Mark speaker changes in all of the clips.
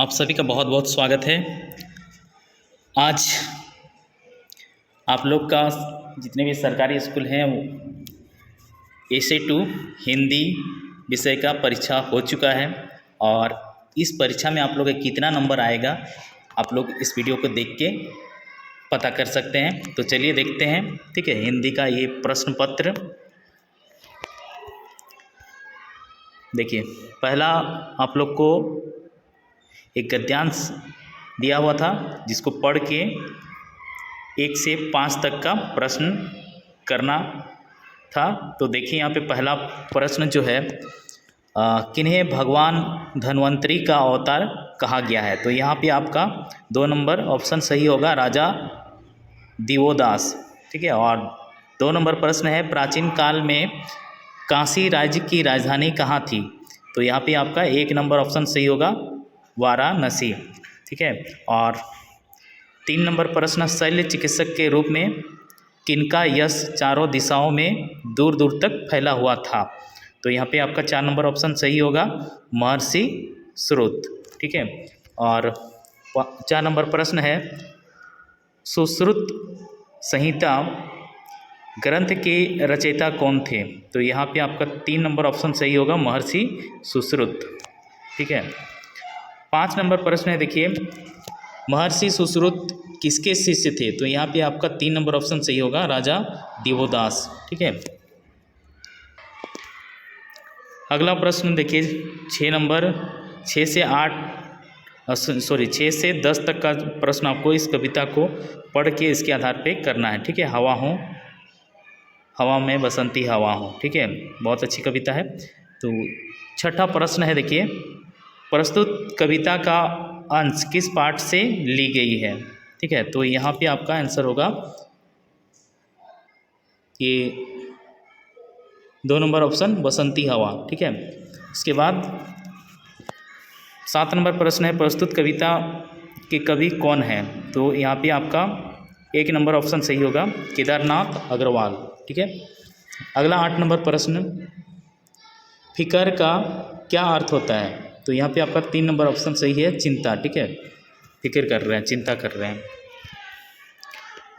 Speaker 1: आप सभी का बहुत बहुत स्वागत है। आज आप लोग का जितने भी सरकारी स्कूल हैं एसे 2 हिंदी विषय का परीक्षा हो चुका है और इस परीक्षा में आप लोग का कितना नंबर आएगा आप लोग इस वीडियो को देख के पता कर सकते हैं। तो चलिए देखते हैं। ठीक है, हिंदी का ये प्रश्न पत्र देखिए। पहला आप लोग को एक गद्यांश दिया हुआ था जिसको पढ़ के 1 से 5 तक का प्रश्न करना था। तो देखिए यहाँ पे पहला प्रश्न जो है किन्हें भगवान धन्वंतरी का अवतार कहा गया है। तो यहाँ पे आपका 2 नंबर ऑप्शन सही होगा, राजा दिवोदास। ठीक है, और 2 नंबर प्रश्न है प्राचीन काल में काशी राज्य की राजधानी कहाँ थी। तो यहाँ पे आपका 1 नंबर ऑप्शन सही होगा, वाराणसी। ठीक है, और 3 नंबर प्रश्न शल्य चिकित्सक के रूप में किनका यश चारों दिशाओं में दूर दूर तक फैला हुआ था। तो यहाँ पे आपका 4 नंबर ऑप्शन सही होगा, महर्षि श्रुत। ठीक है, और 4 नंबर प्रश्न है सुश्रुत संहिता ग्रंथ के रचयिता कौन थे। तो यहाँ पे आपका 3 नंबर ऑप्शन सही होगा, महर्षि सुश्रुत। ठीक है, 5 नंबर प्रश्न है देखिए, महर्षि सुश्रुत किसके शिष्य थे। तो यहाँ पे आपका 3 नंबर ऑप्शन सही होगा, राजा दिवोदास। ठीक है, अगला प्रश्न देखिए 6 से 10 तक का प्रश्न आपको इस कविता को पढ़ के इसके आधार पे करना है। ठीक है, हवा में बसंती हवा हूँ। ठीक है, बहुत अच्छी कविता है। तो छठा प्रश्न है देखिए, प्रस्तुत कविता का अंश किस पाठ से ली गई है। ठीक है, तो यहाँ पे आपका आंसर होगा ये 2 नंबर ऑप्शन बसंती हवा। ठीक है, इसके बाद 7 नंबर प्रश्न है प्रस्तुत कविता के कवि कौन है। तो यहाँ पे आपका 1 नंबर ऑप्शन सही होगा, केदारनाथ अग्रवाल। ठीक है, अगला 8 नंबर प्रश्न, फिकर का क्या अर्थ होता है। तो यहाँ पे आपका 3 नंबर ऑप्शन सही है, चिंता। ठीक है, फिक्र कर रहे हैं, चिंता कर रहे हैं।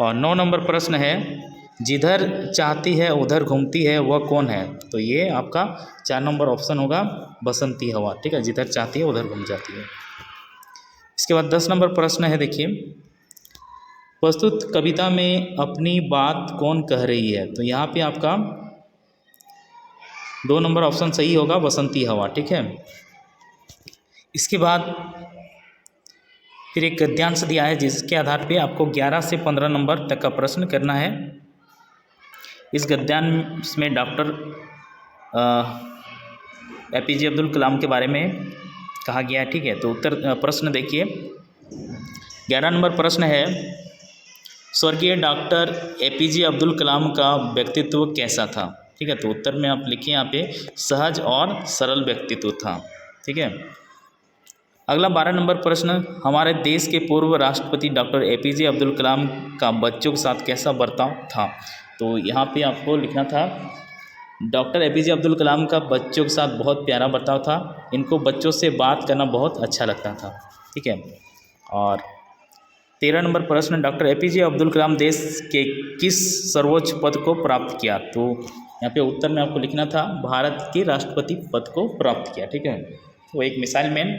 Speaker 1: और 9 नंबर प्रश्न है जिधर चाहती है उधर घूमती है वह कौन है। तो ये आपका 4 नंबर ऑप्शन होगा, बसंती हवा। ठीक है, जिधर चाहती है उधर घूम जाती है। इसके बाद 10 नंबर प्रश्न है देखिए, प्रस्तुत कविता में अपनी बात कौन कह रही है। तो यहाँ पे आपका 2 नंबर ऑप्शन सही होगा, बसंती हवा। ठीक है, इसके बाद फिर एक गद्यांश दिया है जिसके आधार पे आपको 11 से 15 नंबर तक का प्रश्न करना है। इस गद्यांश में डॉक्टर APJ अब्दुल कलाम के बारे में कहा गया है। ठीक है, तो उत्तर प्रश्न देखिए, 11 नंबर प्रश्न है स्वर्गीय डॉक्टर APJ अब्दुल कलाम का व्यक्तित्व कैसा था। ठीक है, तो उत्तर में आप लिखिए यहाँ पे सहज और सरल व्यक्तित्व था। ठीक है, अगला 12 नंबर प्रश्न, हमारे देश के पूर्व राष्ट्रपति डॉक्टर APJ अब्दुल कलाम का बच्चों के साथ कैसा बर्ताव था। तो यहाँ पे आपको लिखना था डॉक्टर APJ अब्दुल कलाम का बच्चों के साथ बहुत प्यारा बर्ताव था, इनको बच्चों से बात करना बहुत अच्छा लगता था। ठीक है, और 13 नंबर प्रश्न, डॉक्टर APJ अब्दुल कलाम देश के किस सर्वोच्च पद को प्राप्त किया। तो यहाँ पे उत्तर में आपको लिखना था भारत के राष्ट्रपति पद को प्राप्त किया। ठीक है, वो एक मिसाइल मैन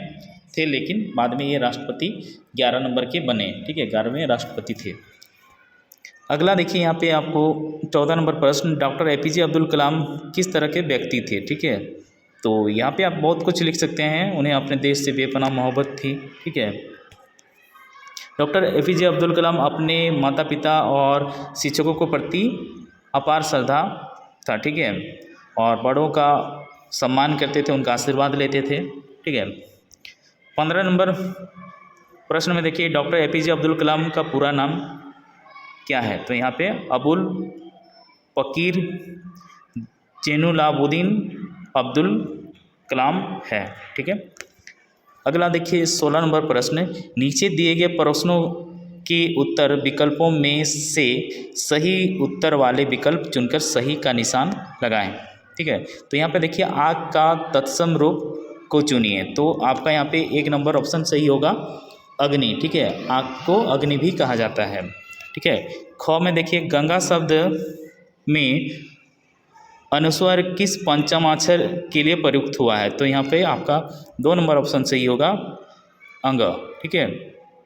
Speaker 1: थे लेकिन बाद में ये राष्ट्रपति 11 नंबर के बने। ठीक है, 11वें राष्ट्रपति थे। अगला देखिए यहाँ पे आपको 14 नंबर प्रश्न, डॉक्टर APJ अब्दुल कलाम किस तरह के व्यक्ति थे। ठीक है, तो यहाँ पे आप बहुत कुछ लिख सकते हैं, उन्हें अपने देश से बेपनाह मोहब्बत थी। ठीक है, डॉक्टर APJ अब्दुल कलाम अपने माता पिता और शिक्षकों को प्रति अपार श्रद्धा था। ठीक है, और बड़ों का सम्मान करते थे, उनका आशीर्वाद लेते थे। ठीक है, 15 नंबर प्रश्न में देखिए, डॉक्टर APJ अब्दुल कलाम का पूरा नाम क्या है। तो यहाँ पे अबुल फकीर जैनुलाब्दीन अब्दुल कलाम है। ठीक है, अगला देखिए 16 नंबर प्रश्न, नीचे दिए गए प्रश्नों के उत्तर विकल्पों में से सही उत्तर वाले विकल्प चुनकर सही का निशान लगाएं। ठीक है, तो यहाँ पे देखिए आग का तत्सम रूप को चुनिए। तो आपका यहाँ पे 1 नंबर ऑप्शन सही होगा, अग्नि। ठीक है, आग को अग्नि भी कहा जाता है। ठीक है, ख में देखिए गंगा शब्द में अनुस्वार किस पंचमाक्षर के लिए प्रयुक्त हुआ है? तो यहाँ पे आपका 2 नंबर ऑप्शन सही होगा, अंग। ठीक है,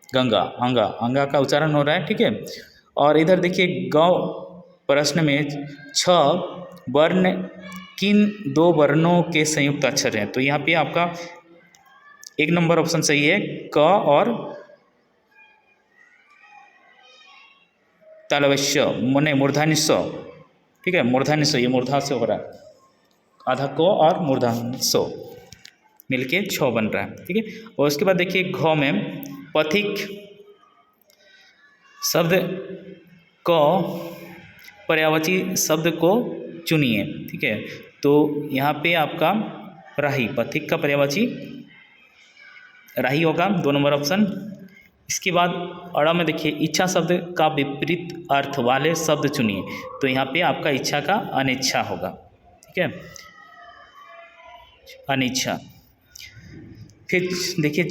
Speaker 1: गंगा, अंगा, अंगा का उच्चारण हो रहा है। ठीक है, और इधर देखिए गौ प्रश्न में 6 वर्ण किन 2 वर्णों के संयुक्त अक्षर हैं? तो यहाँ पे आपका 1 नंबर ऑप्शन सही है, क और तालवश्य मने मूर्धन्य स। ठीक है, मूर्धन्य स, ये मूर्धा से हो रहा है, आधा को और मूर्धन्य स मिलके 6 बन रहा है। ठीक है, और उसके बाद देखिए घ में पथिक शब्द क पर्यायवाची शब्द को चुनिए। ठीक है, तो यहाँ पे आपका राही, पथिक का पर्यायवाची राही होगा, 2 नंबर ऑप्शन। इसके बाद अड़ा में देखिए इच्छा शब्द का विपरीत अर्थ वाले शब्द चुनिए। तो यहाँ पे आपका इच्छा का अनिच्छा होगा। ठीक है, अनिच्छा। फिर देखिए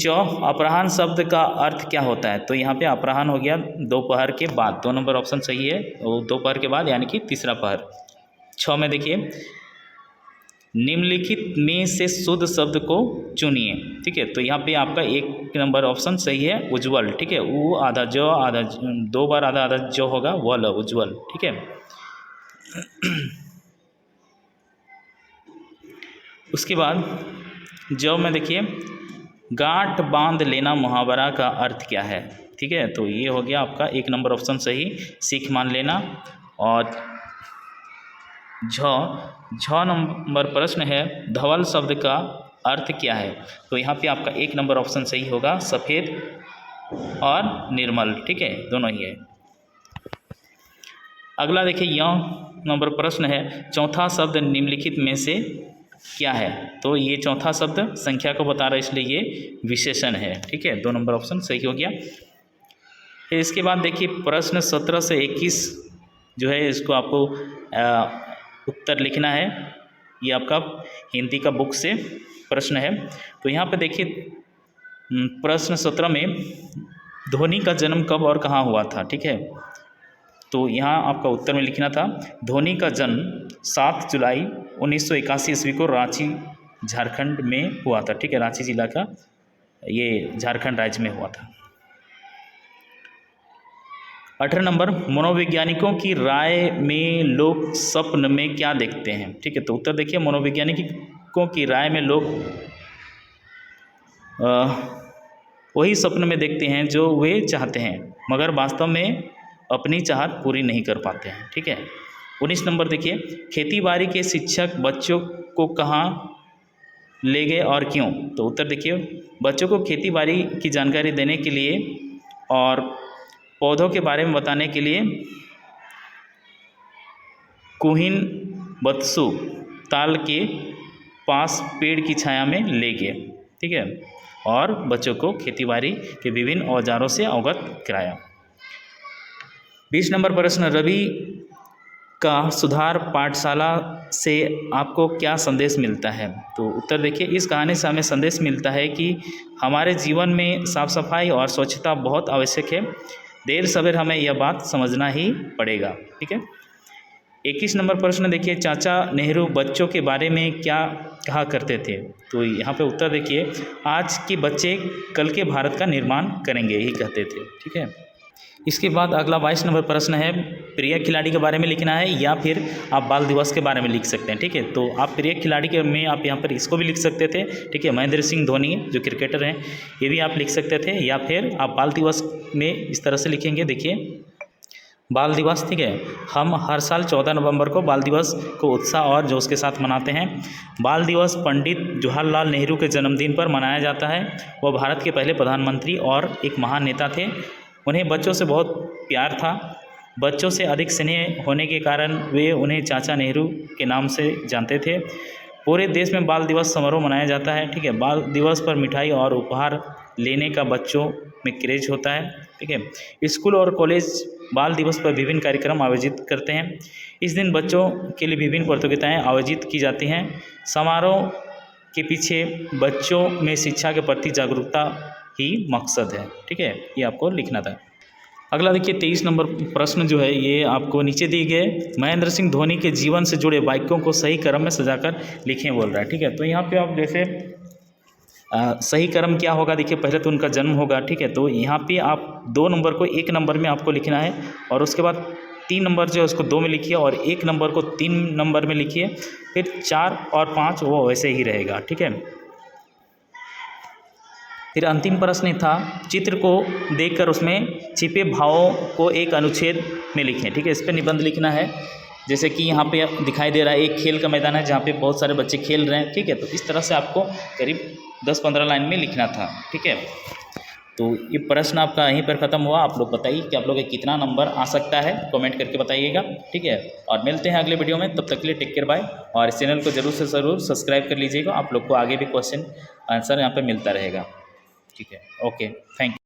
Speaker 1: अपराह्न शब्द का अर्थ क्या होता है? तो यहाँ पे अपराह्न हो गया दोपहर के बाद, 2 नंबर ऑप्शन सही है, वो दोपहर के बाद यानी कि तीसरा पहर। 6 में देखिए निम्नलिखित में से शुद्ध शब्द को चुनिए। ठीक है, तो यहाँ पे आपका 1 नंबर ऑप्शन सही है, उज्ज्वल। ठीक है, उ आधा जो आधा 2 बार आधा आधा जो होगा वल, उज्ज्वल। ठीक है, उसके बाद जो में देखिए गांठ बांध लेना मुहावरा का अर्थ क्या है? ठीक है, तो ये हो गया आपका 1 नंबर ऑप्शन सही, सीख मान लेना। और झ नंबर प्रश्न है धवल शब्द का अर्थ क्या है? तो यहाँ पे आपका 1 नंबर ऑप्शन सही होगा, सफ़ेद और निर्मल। ठीक है, दोनों ही है। अगला देखिए य नंबर प्रश्न है चौथा शब्द निम्नलिखित में से क्या है? तो ये चौथा शब्द संख्या को बता रहा है, इसलिए ये विशेषण है। ठीक है, 2 नंबर ऑप्शन सही हो गया। फिर इसके बाद देखिए प्रश्न 17 से 21 जो है इसको आपको उत्तर लिखना है। ये आपका हिंदी का बुक से प्रश्न है। तो यहाँ पे देखिए प्रश्न 17 में धोनी का जन्म कब और कहाँ हुआ था? ठीक है, तो यहाँ आपका उत्तर में लिखना था धोनी का जन्म 7 जुलाई 1981 ईस्वी को रांची झारखंड में हुआ था। ठीक है, रांची जिला का ये झारखंड राज्य में हुआ था। 18 नंबर मनोवैज्ञानिकों की राय में लोग स्वप्न में क्या देखते हैं? ठीक है, तो उत्तर देखिए मनोवैज्ञानिकों की राय में लोग वही स्वप्न में देखते हैं जो वे चाहते हैं, मगर वास्तव में अपनी चाहत पूरी नहीं कर पाते हैं। ठीक है, 19 नंबर देखिए खेती बाड़ी के शिक्षक बच्चों को कहाँ ले गए और क्यों? तो उत्तर देखिए बच्चों को खेती बाड़ी की जानकारी देने के लिए और पौधों के बारे में बताने के लिए कुहिन बत्सु ताल के पास पेड़ की छाया में ले गए। ठीक है, और बच्चों को खेतीबाड़ी के विभिन्न औजारों से अवगत कराया। 20 नंबर प्रश्न रवि का सुधार पाठशाला से आपको क्या संदेश मिलता है? तो उत्तर देखिए इस कहानी से हमें संदेश मिलता है कि हमारे जीवन में साफ सफाई और स्वच्छता बहुत आवश्यक है। देर सवेर हमें यह बात समझना ही पड़ेगा। ठीक है, 21 नंबर प्रश्न देखिए चाचा नेहरू बच्चों के बारे में क्या कहा करते थे? तो यहाँ पे उत्तर देखिए आज के बच्चे कल के भारत का निर्माण करेंगे, यही कहते थे। ठीक है, इसके बाद अगला 22 नंबर प्रश्न है प्रिय खिलाड़ी के बारे में लिखना है या फिर आप बाल दिवस के बारे में लिख सकते हैं। ठीक है, तो आप प्रिय खिलाड़ी के में आप यहाँ पर इसको भी लिख सकते थे। ठीक है, महेंद्र सिंह धोनी जो क्रिकेटर हैं ये भी आप लिख सकते थे, या फिर आप बाल दिवस में इस तरह से लिखेंगे। देखिए बाल दिवस, ठीक है, हम हर साल 14 नवंबर को बाल दिवस को उत्साह और जोश के साथ मनाते हैं। बाल दिवस पंडित जवाहरलाल नेहरू के जन्मदिन पर मनाया जाता है। वह भारत के पहले प्रधानमंत्री और एक महान नेता थे। उन्हें बच्चों से बहुत प्यार था। बच्चों से अधिक स्नेह होने के कारण वे उन्हें चाचा नेहरू के नाम से जानते थे। पूरे देश में बाल दिवस समारोह मनाया जाता है। ठीक है, बाल दिवस पर मिठाई और उपहार लेने का बच्चों में क्रेज होता है। ठीक है, स्कूल और कॉलेज बाल दिवस पर विभिन्न कार्यक्रम आयोजित करते हैं। इस दिन बच्चों के लिए विभिन्न प्रतियोगिताएं आयोजित की जाती हैं। समारोह के पीछे बच्चों में शिक्षा के प्रति जागरूकता ही मकसद है। ठीक है, ये आपको लिखना था। अगला देखिए 23 नंबर प्रश्न जो है ये आपको नीचे दिए गए महेंद्र सिंह धोनी के जीवन से जुड़े वाक्यों को सही क्रम में सजाकर लिखें बोल रहा है। ठीक है, तो यहाँ पे आप जैसे सही क्रम क्या होगा, देखिए पहले तो उनका जन्म होगा। ठीक है, तो यहाँ पे आप 2 नंबर को 1 नंबर में आपको लिखना है और उसके बाद 3 नंबर जो है उसको 2 में लिखिए और 1 नंबर को 3 नंबर में लिखिए, फिर 4 और 5 वो वैसे ही रहेगा। ठीक है, फिर अंतिम प्रश्न था चित्र को देखकर उसमें छिपे भावों को एक अनुच्छेद में लिखें। ठीक है, इस पर निबंध लिखना है। जैसे कि यहाँ पे दिखाई दे रहा है एक खेल का मैदान है जहाँ पे बहुत सारे बच्चे खेल रहे हैं। ठीक है, तो इस तरह से आपको करीब 10-15 लाइन में लिखना था। ठीक है, तो ये प्रश्न आपका यहीं पर ख़त्म हुआ। आप लोग बताइए कि आप लोग का कितना नंबर आ सकता है, कमेंट करके बताइएगा। ठीक है, और मिलते हैं अगले वीडियो में, तब तक के लिए टेक केयर बाय। और इस चैनल को जरूर से ज़रूर सब्सक्राइब कर लीजिएगा, आप लोग को आगे भी क्वेश्चन आंसर यहाँ पर मिलता रहेगा। ठीक है, ओके, थैंक यू।